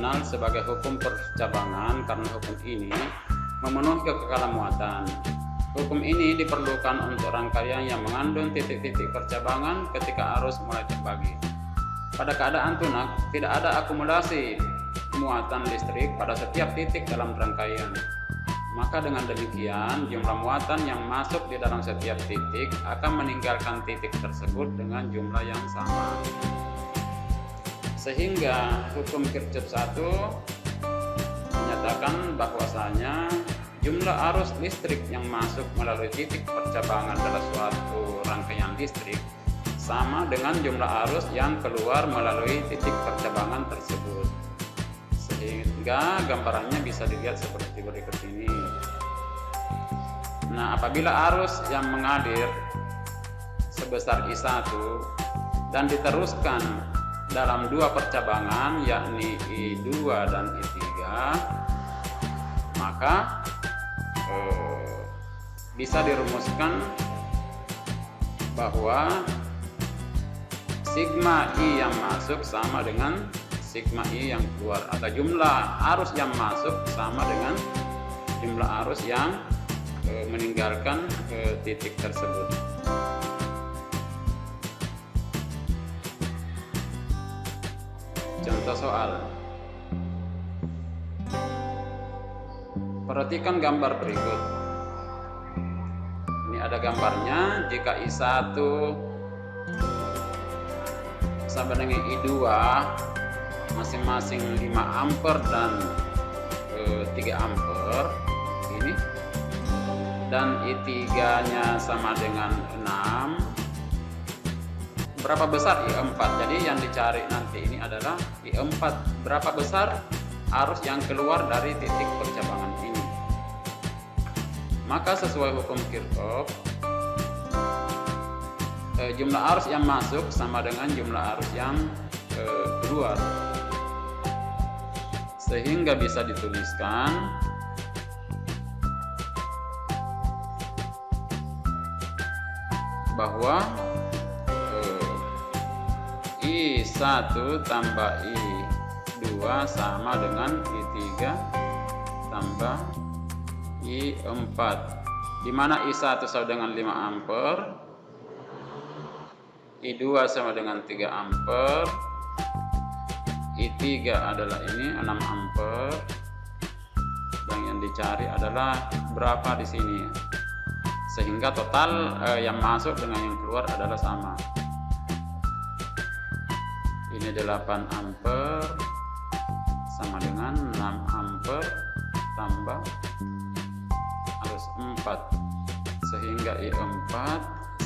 dikenal sebagai hukum percabangan karena hukum ini memenuhi kekekalan muatan. Hukum ini diperlukan untuk rangkaian yang mengandung titik-titik percabangan ketika arus mulai terbagi. Pada keadaan tunak, tidak ada akumulasi muatan listrik pada setiap titik dalam rangkaian. Maka dengan demikian, jumlah muatan yang masuk di dalam setiap titik akan meninggalkan titik tersebut dengan jumlah yang sama. Sehingga hukum Kirchhoff 1 menyatakan bahwasanya jumlah arus listrik yang masuk melalui titik percabangan dalam suatu rangkaian listrik sama dengan jumlah arus yang keluar melalui titik percabangan tersebut. Sehingga gambarannya bisa dilihat seperti berikut ini. Nah, apabila arus yang mengalir sebesar I1 dan diteruskan dalam dua percabangan yakni I2 dan I3, maka bisa dirumuskan bahwa sigma I yang masuk sama dengan sigma I yang keluar, atau jumlah arus yang masuk sama dengan jumlah arus yang meninggalkan titik tersebut. Contoh soal. Perhatikan gambar berikut. Ini ada gambarnya. Jika I1 sama dengan I2 masing-masing 5 ampere dan 3 ampere ini, dan I3 nya sama dengan 6, berapa besar I4? Jadi yang dicari nanti ini adalah I4, berapa besar arus yang keluar dari titik percabangan ini. Maka sesuai hukum Kirchhoff, jumlah arus yang masuk sama dengan jumlah arus yang keluar. Sehingga bisa dituliskan bahwa I1 tambah I2 sama dengan I3 tambah I4, di mana I1 sama dengan 5 ampere, I2 sama dengan 3 ampere, I3 adalah ini 6 ampere, dan yang dicari adalah berapa di sini. Sehingga total yang masuk dengan yang keluar adalah sama. Ini 8 ampere sama dengan 6 ampere tambah arus 4, sehingga I4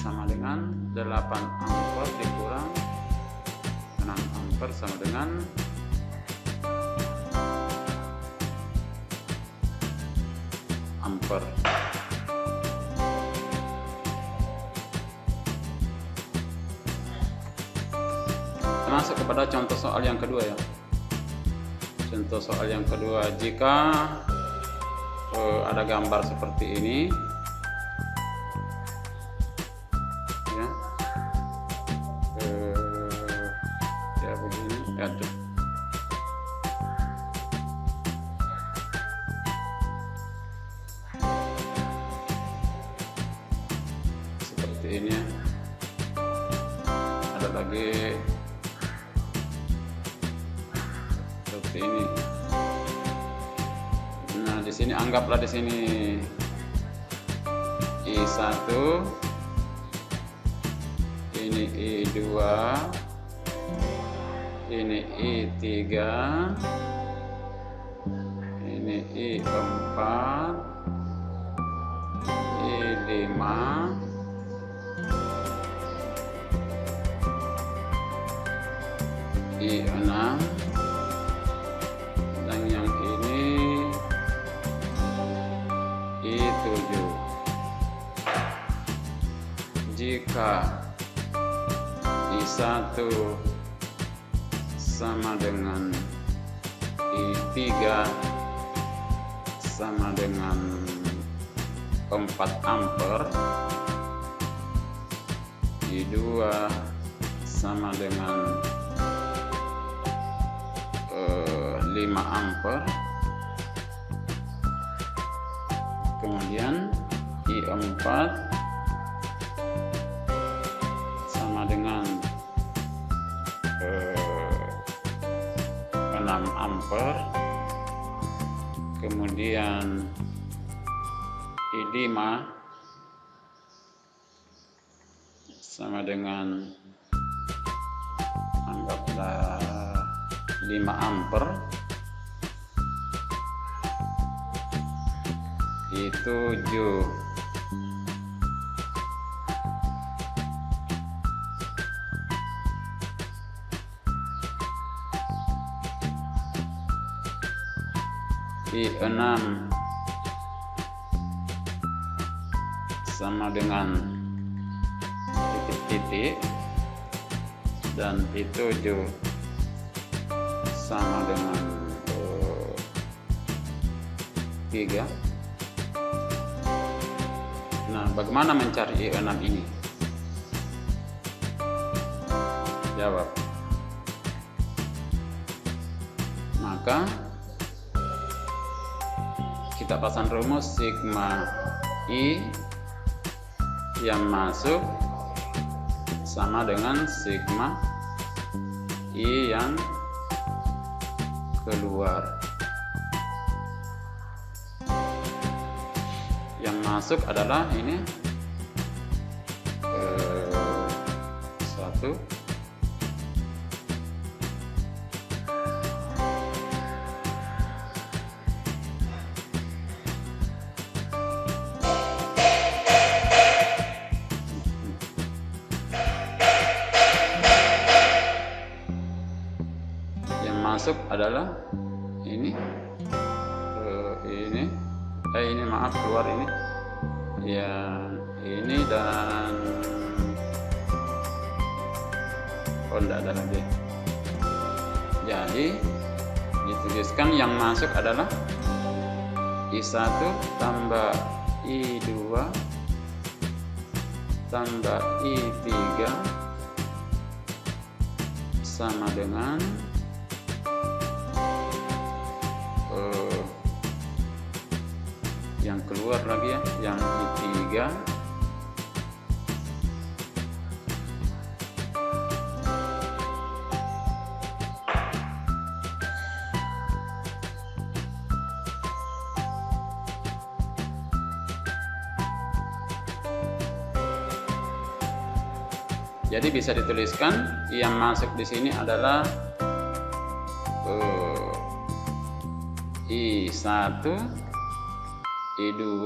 sama dengan 8 ampere dikurang 6 ampere sama dengan 6 ampere. Masuk kepada contoh soal yang kedua ya. Contoh soal yang kedua, jika ada gambar seperti ini ya, ya begini ya tuh. Seperti ini ya. Ada lagi seperti ini. Nah, di sini anggaplah di sini I1, ini I2, ini I3, ini I4, I5, I6, dan yang ini I7. Jika I1 sama dengan I3 sama dengan 4 ampere, I2 sama dengan 5 ampere. Kemudian I4 sama dengan 6 ampere. Kemudian I5 sama dengan anggaplah 5 ampere. I7 I6 sama dengan titik-titik, dan I7 sama dengan 3. Nah, bagaimana mencari I6 ini? Jawab. Maka kita pasang rumus sigma I yang masuk sama dengan sigma I yang keluar. Yang masuk adalah ini 1, yang masuk adalah ini maaf, keluar ini yang ini, dan tidak ada lagi. Jadi dituliskan yang masuk adalah I1 tambah I2 tambah I3 sama dengan yang keluar lagi ya, yang I3 jadi bisa dituliskan yang masuk di sini adalah I1 I2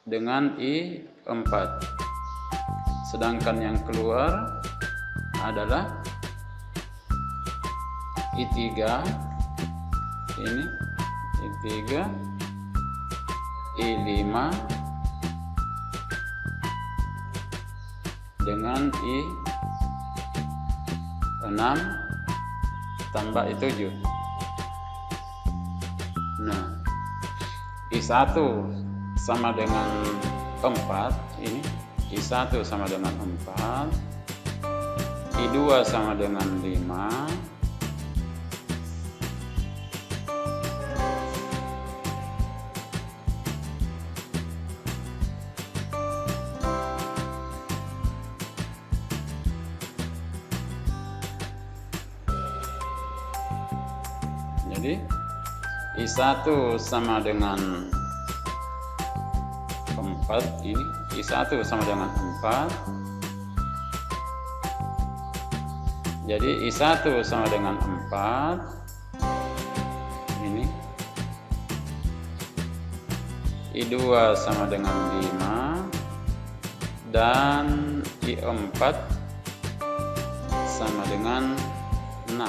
dengan I4, sedangkan yang keluar adalah I3 ini, I3 I5 dengan I6 tambah I7. Nah, I1 sama dengan 4, ini I1 sama dengan 4, I2 sama dengan 5, jadi I1 sama dengan 4, ini I1 sama dengan 4, jadi I1 sama dengan 4, ini I2 sama dengan 5, dan I4 sama dengan 6,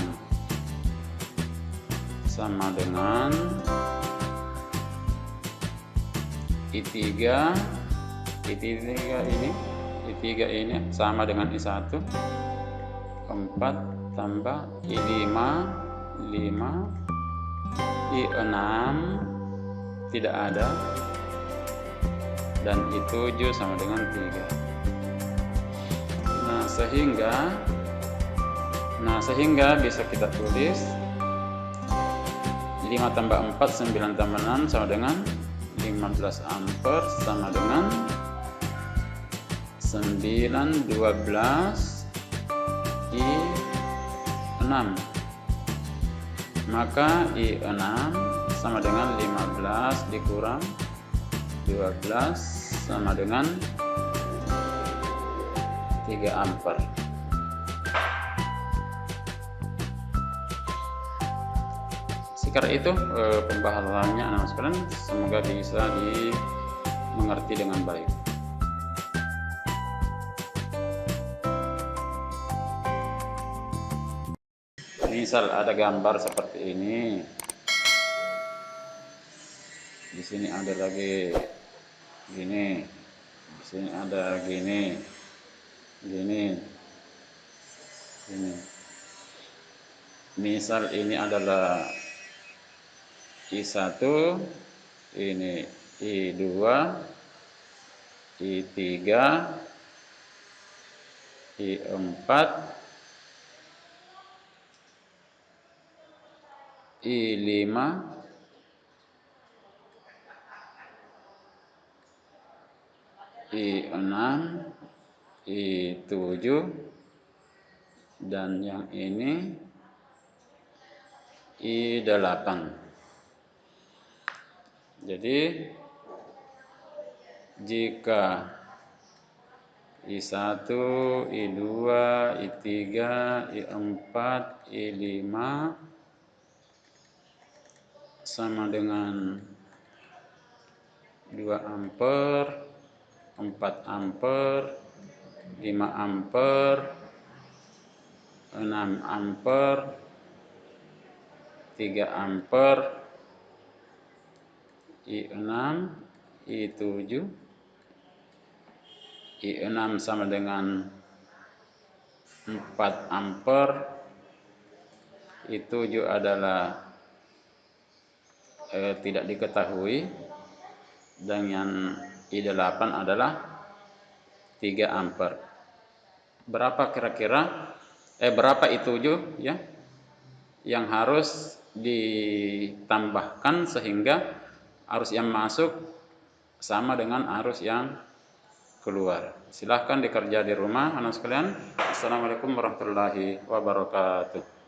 sama dengan I3 ini sama dengan I1, 4 tambah I5, 5, I6 tidak ada, dan I7 sama dengan 3. Nah, sehingga Nah, sehingga bisa kita tulis 5 tambah 4, 9 tambah 6 sama dengan 15 ampere sama dengan 9, 12 I6. Maka I6 sama dengan 15 dikurang 12 sama dengan 3 ampere. Sekarang itu pembahasannya anak sekalian, semoga bisa dimengerti dengan baik. Misal ada gambar seperti ini, di sini ada lagi gini, di sini ada gini, gini. Misal ini adalah I1, ini I2, I3, I4, I5, I6, I7, dan yang ini I8. Jadi jika I1, I2, I3, I4, I5 sama dengan 2 ampere, 4 ampere, 5 ampere, 6 ampere, 3 ampere, I6, I7, I6 sama dengan 4 ampere, I7 adalah tidak diketahui, dan yang I8 adalah 3 ampere. Berapa kira-kira berapa I7 ya yang harus ditambahkan sehingga arus yang masuk sama dengan arus yang keluar? Silahkan dikerja di rumah anak sekalian. Assalamualaikum warahmatullahi wabarakatuh.